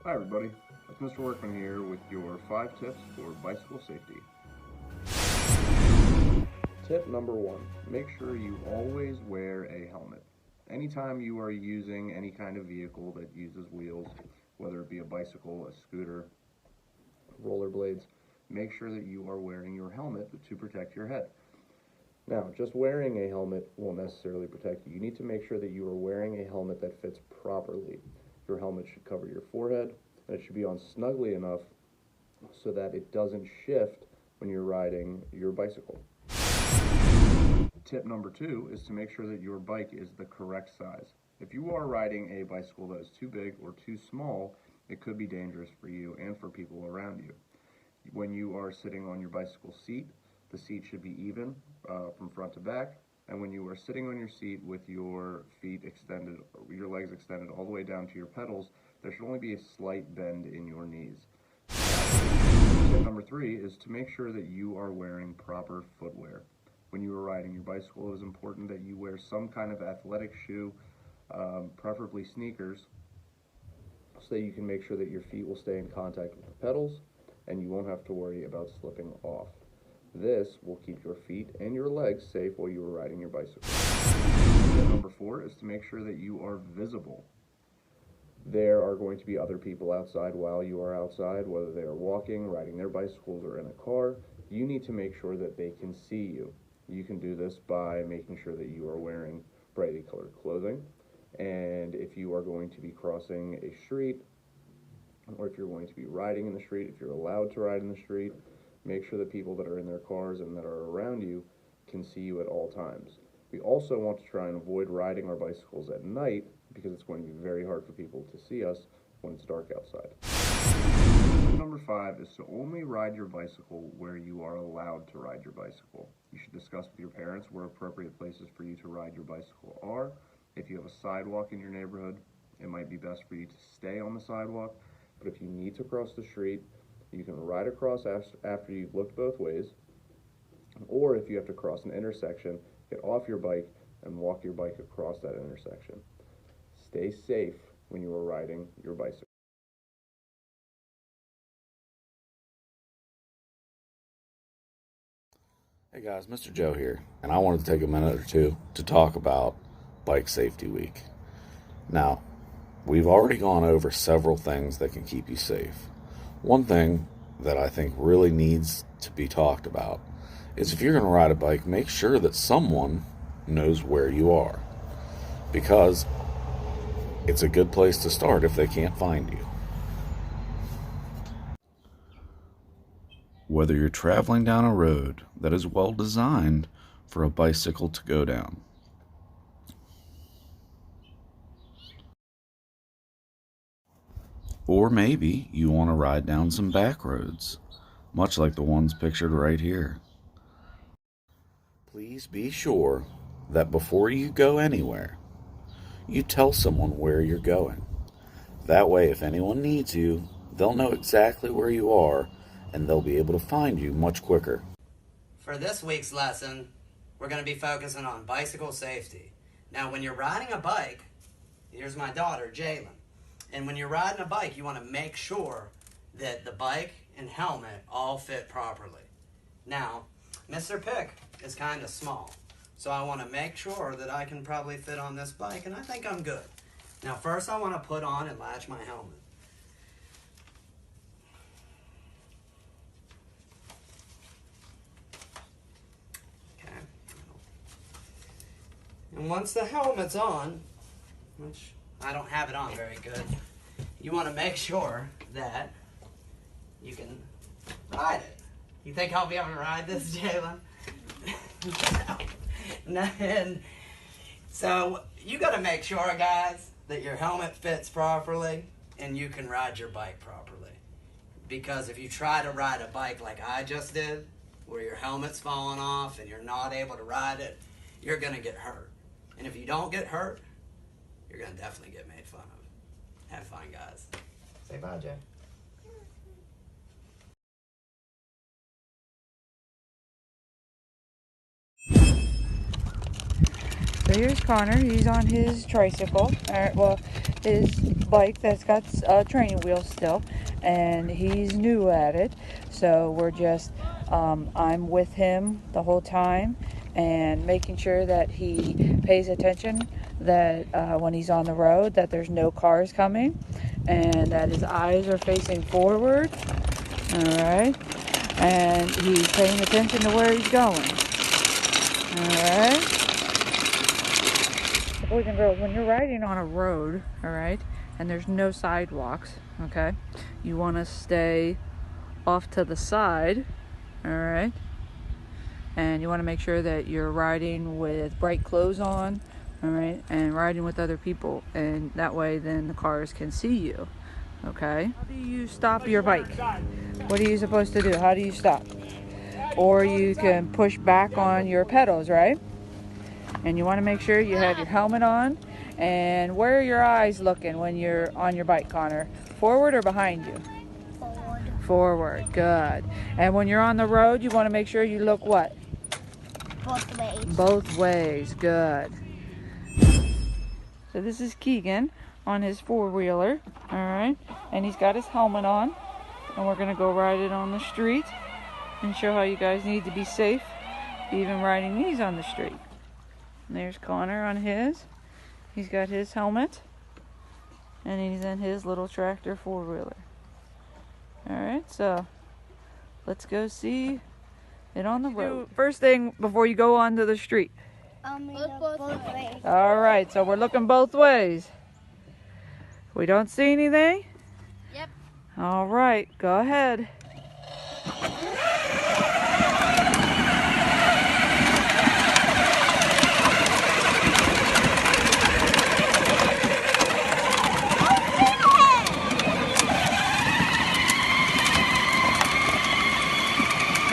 Hi everybody, it's Mr. Workman here with your 5 tips for bicycle safety. Tip number 1, make sure you always wear a helmet. Anytime you are using any kind of vehicle that uses wheels, whether it be a bicycle, a scooter, rollerblades, make sure that you are wearing your helmet to protect your head. Now, just wearing a helmet won't necessarily protect you. You need to make sure that you are wearing a helmet that fits properly. Your helmet should cover your forehead, and it should be on snugly enough so that it doesn't shift when you're riding your bicycle. Tip number 2 is to make sure that your bike is the correct size. If you are riding a bicycle that is too big or too small, it could be dangerous for you and for people around you. When you are sitting on your bicycle seat, the seat should be even from front to back, and when you are sitting on your seat with your feet extended, your legs extended all the way down to your pedals, there should only be a slight bend in your knees. Tip number 3 is to make sure that you are wearing proper footwear. When you are riding your bicycle, it is important that you wear some kind of athletic shoe, preferably sneakers, so that you can make sure that your feet will stay in contact with the pedals and you won't have to worry about slipping off. This will keep your feet and your legs safe while you are riding your bicycle. Tip number 4 is to make sure that you are visible. There are going to be other people outside while you are outside, whether they are walking, riding their bicycles, or in a car. You need to make sure that they can see you. You can do this by making sure that you are wearing brightly colored clothing. And if you are going to be crossing a street, or if you're going to be riding in the street, if you're allowed to ride in the street, make sure that people that are in their cars and that are around you can see you at all times. We also want to try and avoid riding our bicycles at night because it's going to be very hard for people to see us when it's dark outside. Tip number 5 is to only ride your bicycle where you are allowed to ride your bicycle. You should discuss with your parents where appropriate places for you to ride your bicycle are. If you have a sidewalk in your neighborhood, it might be best for you to stay on the sidewalk, but if you need to cross the street, you can ride across after you've looked both ways, or if you have to cross an intersection, get off your bike and walk your bike across that intersection. Stay safe when you are riding your bicycle. Hey guys, Mr. Joe here, and I wanted to take a minute or two to talk about Bike Safety Week. Now, we've already gone over several things that can keep you safe. One thing that I think really needs to be talked about is if you're going to ride a bike, make sure that someone knows where you are, because it's a good place to start if they can't find you. Whether you're traveling down a road that is well designed for a bicycle to go down, or maybe you want to ride down some back roads, much like the ones pictured right here. Please be sure that before you go anywhere, you tell someone where you're going. That way, if anyone needs you, they'll know exactly where you are and they'll be able to find you much quicker. For this week's lesson, we're going to be focusing on bicycle safety. Now, when you're riding a bike, here's my daughter, Jalen. And when you're riding a bike, you want to make sure that the bike and helmet all fit properly. Now, Mr. Pick is kind of small, so I want to make sure that I can probably fit on this bike, and I think I'm good. Now, first I want to put on and latch my helmet. Okay. And once the helmet's on, which I don't have it on very good, you want to make sure that you can ride it. You think I'll be able to ride this, Jalen? No. And so you got to make sure, guys, that your helmet fits properly and you can ride your bike properly. Because if you try to ride a bike like I just did, where your helmet's falling off and you're not able to ride it, you're going to get hurt. And if you don't get hurt, you're going to definitely get made fun of. Have fun, guys. Say bye, Jay. So here's Connor. He's on his tricycle. Well, his bike that's got training wheels still, and he's new at it. So we're just, I'm with him the whole time and making sure that he pays attention, that when he's on the road that there's no cars coming, and that his eyes are facing forward. All right, and he's paying attention to where he's going. All right. Boys and girls, when you're riding on a road, all right, and there's no sidewalks, okay, you want to stay off to the side, all right, and you want to make sure that you're riding with bright clothes on, all right, and riding with other people, and that way then the cars can see you, okay. How do you stop your bike? What are you supposed to do? How do you stop? Or you can push back on your pedals, right? And you want to make sure you have your helmet on. And where are your eyes looking when you're on your bike, Connor? Forward or behind you? Forward. Forward, good. And when you're on the road, you want to make sure you look what? Both ways. Both ways, good. So this is Keegan on his four-wheeler, all right? And he's got his helmet on. And we're going to go ride it on the street and show how you guys need to be safe, even riding these on the street. And there's Connor on his. He's got his helmet. And he's in his little tractor four-wheeler. Alright, so let's go see it on the road. First thing before you go onto the street. Look both ways. Alright, so we're looking both ways. We don't see anything? Yep. Alright, go ahead.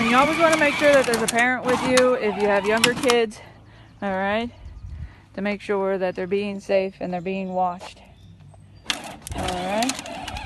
And you always want to make sure that there's a parent with you if you have younger kids, all right, to make sure that they're being safe and they're being watched. All right.